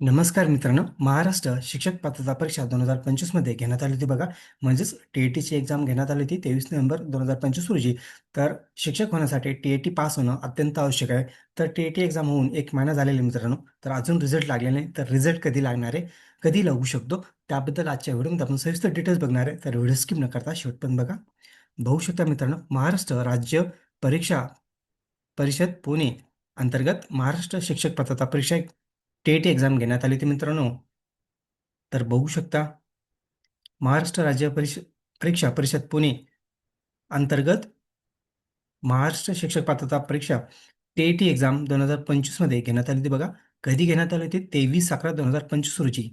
नमस्कार मित्रांनो. महाराष्ट्र शिक्षक पात्रता परीक्षा 2025 मध्ये घेण्यात आली होती बघा. म्हणजेच टी एक्झाम घेण्यात आली होती 23 नोव्हेंबर 2025 रोजी. तर शिक्षक होण्यासाठी टी पास होणं अत्यंत आवश्यक आहे. तर टी एक्झाम होऊन 1 महिना झालेला आहे मित्रांनो. तर अजून रिझल्ट लागले नाही. तर रिझल्ट कधी लागणार आहे, कधी लागू शकतो, त्याबद्दल आजच्या व्हिडिओमध्ये आपण सविस्तर डिटेल्स बघणार आहे. तर व्हिडिओ स्किप न करता शेवटपर्यंत बघा. बघू शकता मित्रांनो, महाराष्ट्र राज्य परीक्षा परिषद पुणे अंतर्गत महाराष्ट्र शिक्षक पात्रता परीक्षा टेट एक्झाम घेण्यात आली होती मित्रांनो. तर बघू शकता, महाराष्ट्र राज्य परीक्षा परिषद पुणे अंतर्गत महाराष्ट्र शिक्षक पात्रता परीक्षा टेट एक्झाम 2025 मध्ये घेण्यात आली होती बघा. कधी घेण्यात आली होती? 23/11/2025 रोजी.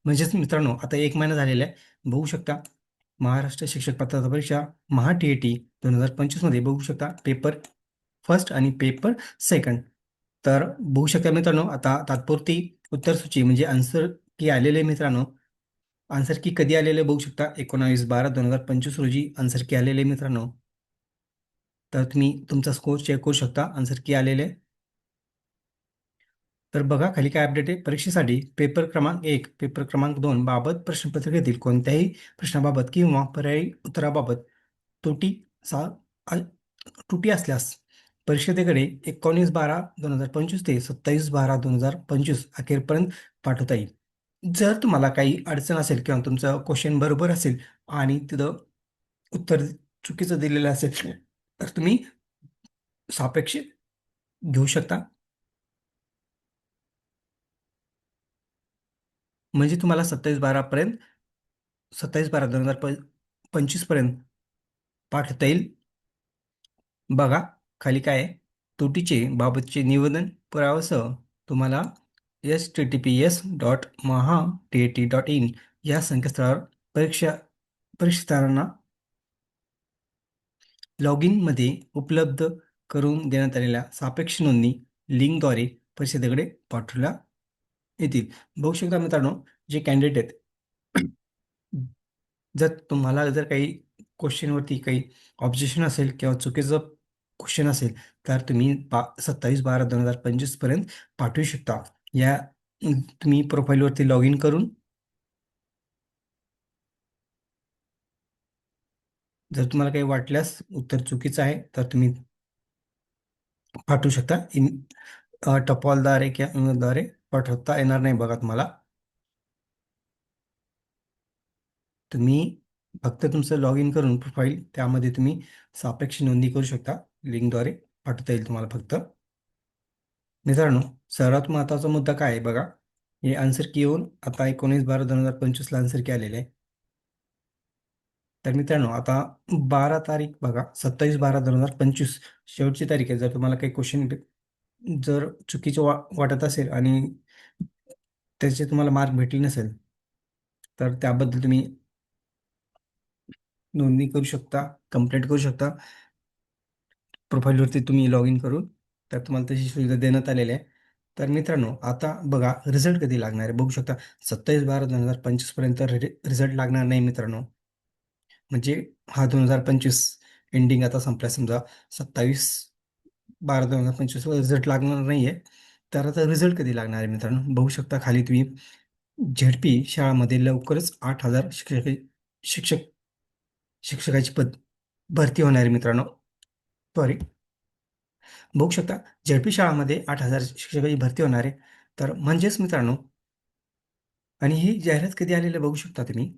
म्हणजेच मित्रांनो, आता 1 महिना झालेला आहे. बघू शकता, महाराष्ट्र शिक्षक पात्रता परीक्षा महा टी 2025 मध्ये बघू शकता पेपर फर्स्ट आणि पेपर सेकंड. तर बघू शकता मित्रांनो, आता तात्पुरती उत्तरसूची म्हणजे आन्सर की आलेले मित्रांनो. आन्सर की कधी आलेले बघू शकता, 19/12/2025 रोजी आन्सर की आलेले मित्रांनो. तर तुम्ही तुमचा स्कोर चेक करू शकता आन्सर की आलेले. तर बघा खाली काय अपडेट आहे. परीक्षेसाठी पेपर क्रमांक 1 पेपर क्रमांक 2 बाबत प्रश्नपत्रिकेतील कोणत्याही प्रश्नाबाबत किंवा पर्यायी उत्तराबाबत त्रुटी सा आ- त्रुटी असल्यास परिषदेकडे 19/12/2025 ते 27/12/2025 अखेरपर्यंत पाठवता येईल. जर तुम्हाला काही अडचण असेल किंवा तुमचं क्वेश्चन बरोबर असेल आणि तिथं उत्तर चुकीचं दिलेलं असेल, तर तुम्ही सापेक्ष घेऊ शकता. म्हणजे तुम्हाला 27/12/2025 पर्यंत पाठवता येईल. बघा खाली काय आहे. त्रुटीचे बाबतचे निवेदन पुराव्यासह तुम्हाला https.maha.tat.in या संकेतस्थळावर परीक्षा परीक्षेदारांना लॉग मध्ये उपलब्ध करून देण्यात आलेल्या सापेक्ष नोंदणी लिंकद्वारे परिषदेकडे पाठवल्या येतील. बघू शकता मित्रांनो, जे कॅन्डिडेट आहेत, जर काही क्वेश्चनवरती काही ऑब्जेक्शन असेल किंवा चुकीचं क्वेश्चन असेल, तर तुम्ही 27/12/2025 पर्यंत पाठवू शकता. या तुम्ही प्रोफाईलवरती लॉग इन करून जर तुम्हाला काही वाटल्यास उत्तर चुकीचं आहे, तर तुम्ही पाठवू शकता. टपालद्वारे किंवा ईमेलद्वारे पाठवता येणार नाही बघा तुम्हाला. तुम्ही फक्त तुमचं लॉग इन करून प्रोफाईल त्यामध्ये तुम्ही सापेक्ष नोंदणी करू शकता. लिंकद्वारे पाठवता येईल तुम्हाला फक्त. मित्रांनो, सर्वात महत्त्वाचा मुद्दा काय आहे बघा. हे आन्सर की येऊन आता 19/12/2025 आन्सर की आलेले आहे. तर मित्रांनो, आता 12 तारीख बघा, 27/12/2025 शेवटची तारीख आहे. जर तुम्हाला काही क्वेश्चन जर चुकीचं वाटत असेल आणि त्याचे तुम्हाला मार्क भेटले नसेल, तर त्याबद्दल तुम्ही नोंदणी करू शकता, कंप्लेंट करू शकता. प्रोफाईलवरती तुम्ही लॉग इन करून, तर तुम्हाला तशी सुविधा देण्यात आलेली आहे. तर मित्रांनो, आता बघा रिझल्ट कधी लागणार आहे बघू शकता. 27/12/2025 पर्यंत रिझल्ट लागणार नाही मित्रांनो. म्हणजे हा 2025 एंडिंग आता संपला समजा, 27/12/2025 रिझल्ट लागणार नाहीये. तर आता रिझल्ट कधी लागणार आहे मित्रांनो, बघू शकता खाली तुम्ही. झेडपी शाळामध्ये लवकरच 8,000 शिक्षक शिक्षकाची भरती होणार आहे मित्रांनो. सॉरी, बघू शकता झेडपी शाळामध्ये 8,000 शिक्षकाची भरती होणार आहे. तर म्हणजेच मित्रांनो, आणि ही जाहिरात कधी आलेली बघू शकता तुम्ही.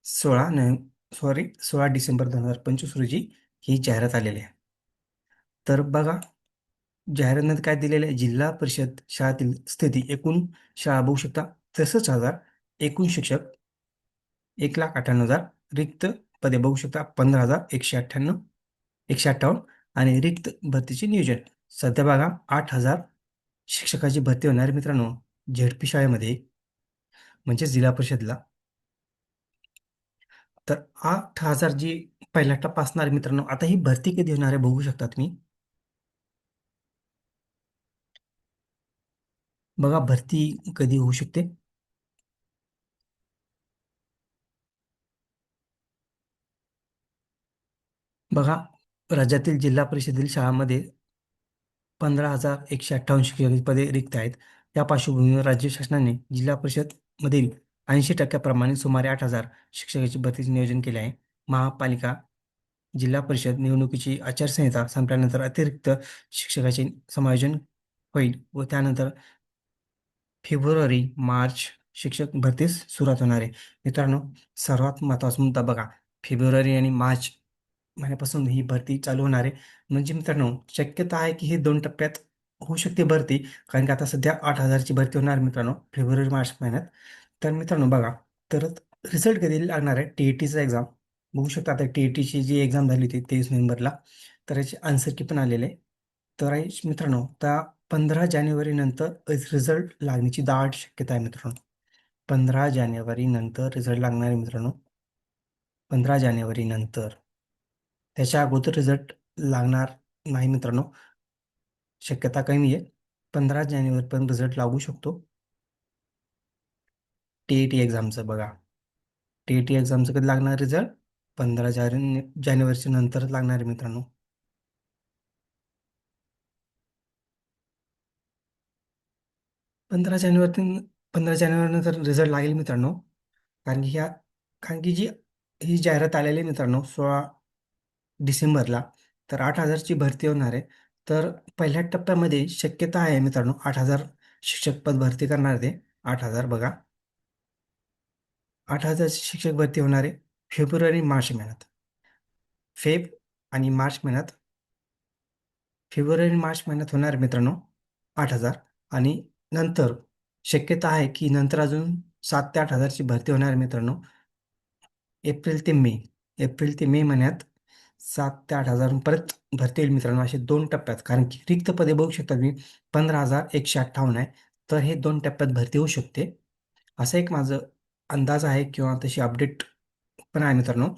16 डिसेंबर 2025 रोजी ही जाहिरात आलेली आहे. तर बघा, जाहिरातीमध्ये काय दिलेलं आहे. जिल्हा परिषद शाळातील स्थिती, एकूण शाळा बघू शकता 63,000, एकूण शिक्षक 1,98,000, रिक्त पदे बघू शकता 15,158 आणि रिक्त भरतीचे नियोजन. सध्या बघा 8,000 शिक्षकाची भरती होणार आहे मित्रांनो, झेडपी शाळेमध्ये म्हणजे जिल्हा परिषदला. तर 8,000 जी पहिला टप्पा असणार आहे मित्रांनो. आता ही भरती कधी होणार आहे बघू शकता तुम्ही. बघा भरती कधी होऊ शकते. बघा, राज्यातील जिल्हा परिषदेतील शाळांमध्ये 15,158 शिक्षक पदे रिक्त आहेत. या पार्श्वभूमीवर राज्य शासनाने जिल्हा परिषदमधील 80% सुमारे 8,000 शिक्षकाची भरतीचे नियोजन केले आहे. महापालिका जिल्हा परिषद निवडणुकीची आचारसंहिता संपल्यानंतर अतिरिक्त शिक्षकाचे समायोजन होईल व त्यानंतर फेब्रुवारी, मार्च शिक्षक भरतीस सुरुवात होणार आहे. मित्रांनो, सर्वात महत्त्वाचा मुद्दा बघा, फेब्रुवारी आणि मार्च महिन्यापासून ही भरती चालू होणार आहे. म्हणजे मित्रांनो, शक्यता आहे की ही 2 टप्प्यात होऊ शकते भरती. कारण की आता सध्या 8,000ची भरती होणार आहे मित्रांनो, फेब्रुवारी-मार्च महिन्यात. तर मित्रांनो बघा, तर रिझल्ट कधी लागणार आहे? टी-ई-टीचा एक्झाम बघू शकता. आता टी-ई-टीची जी एक्झाम झाली होती 23 नोव्हेंबरला, तर याची आन्सर की पण आलेले आहे. तर मित्रांनो, त्या 15 जानेवारीनंतर रिझल्ट लागण्याची दाट शक्यता आहे मित्रांनो. 15 जानेवारीनंतर रिझल्ट लागणार आहे मित्रांनो. 15 जानेवारीनंतर. त्याच्या अगोदर रिझल्ट लागणार नाही मित्रांनो. शक्यता कमी आहे. 15 जानेवारीपर्यंत रिझल्ट लागू शकतो. टी-ई-टी एक्झामचं बघा. टी-ई-टी एक्झामचं कधी लागणार रिझल्ट? 15 जानेवारीच्या नंतरच लागणार आहे मित्रांनो. 15 जानेवारी 15 जानेवारीनंतर रिझल्ट लागेल मित्रांनो. कारण की कारण की ही जाहिरात आलेली आहे मित्रांनो 16 डिसेंबरला. तर 8,000ची भरती होणार आहे. तर पहिल्या टप्प्यामध्ये शक्यता आहे मित्रांनो 8,000 शिक्षक पद भरती करणार ते. 8,000 बघा. 8,000 शिक्षक भरती होणार आहे फेब्रुवारी-मार्च महिन्यात. फेब आणि मार्च महिन्यात फेब्रुवारी-मार्च महिन्यात होणार आहे मित्रांनो 8,000 आणि नंतर शक्यता आहे की नंतर अजून 7 ते 8,000ची भरती होणार आहे मित्रांनो. एप्रिल ते मे. एप्रिल ते मे महिन्यात 7 ते 8,000 परत भरती होईल मित्रांनो. असे 2 टप्प्यात. कारण की रिक्त पदे बघू शकता तुम्ही 15,158 आहे. तर हे 2 टप्प्यात भरती होऊ शकते. असं एक माझं अंदाज आहे किंवा तशी अपडेट पण आहे मित्रांनो.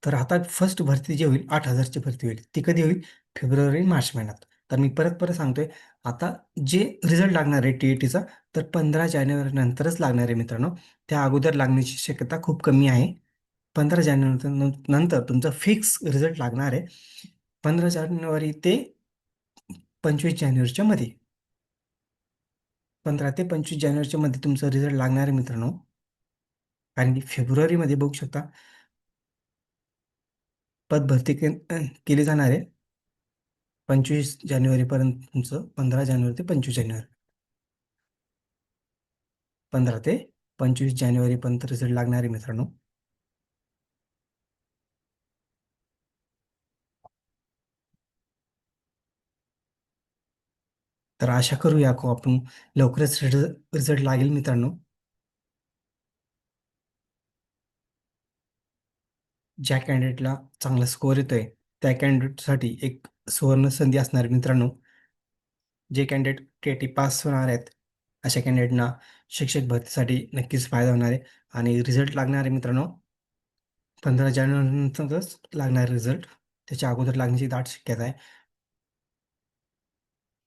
तर आता फर्स्ट भरती जी होईल 8,000ची भरती होईल. ती कधी होईल? फेब्रुवारी-मार्च महिन्यात. तर मी परत सांगतोय, आता जे रिझल्ट लागणार आहे टी-ई-टीचा तर 15 जानेवारीनंतरच लागणार आहे मित्रांनो. त्या अगोदर लागण्याची शक्यता खूप कमी आहे. 15 जानेवारी नंतर तुमचा फिक्स रिझल्ट लागणार आहे. 15 जानेवारी ते 25 जानेवारीच्या मध्ये. 15 ते 25 जानेवारीच्या मध्ये तुमचा रिझल्ट लागणार आहे मित्रांनो. कारण की फेब्रुवारीमध्ये बघू शकता पदभरती केली जाणार आहे. 25 जानेवारीपर्यंत तुमचं 15 जानेवारी ते 25 जानेवारी. 15 ते 25 जानेवारीपर्यंत रिझल्ट लागणार आहे मित्रांनो. तर आशा करूया की आपण लवकरच रिझल्ट लागेल मित्रांनो. ज्या कॅन्डिडेटला चांगला स्कोअर येतोय त्या कॅन्डिडेटसाठी एक सुवर्ण संधी असणार आहे मित्रांनो. जे कॅन्डिडेट टी-ई-टी पास होणार आहेत अशा कॅन्डिडेटना शिक्षक भरतीसाठी नक्कीच फायदा होणार आहे आणि रिझल्ट लागणार आहे मित्रांनो 15 जानेवारीनंतरच लागणार रिझल्ट. त्याच्या अगोदर लागण्याची दाट शक्यता आहे.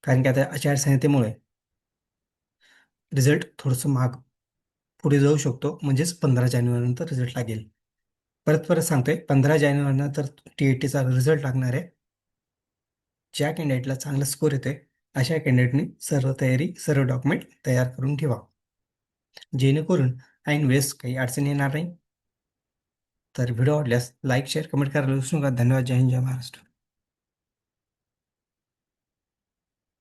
कारण की आता आचारसंहितेमुळे रिझल्ट थोडंसं महाग पुढे जाऊ शकतो. म्हणजेच 15 जानेवारीनंतर रिझल्ट लागेल. परत सांगतोय 15 जानेवारीनंतर टी-ई-टीचा रिझल्ट लागणार आहे. ज्या कॅन्डिडेटला चांगला स्कोर येतोय अशा कॅन्डिडेटनी सर्व तयारी, सर्व डॉक्युमेंट तयार करून ठेवा. जेणेकरून ऐन वेळेस काही अडचण येणार नाही. तर व्हिडिओ आवडल्यास लाईक, शेअर, कमेंट करायला विसरू नका. धन्यवाद. जय हिंद, जय महाराष्ट्र.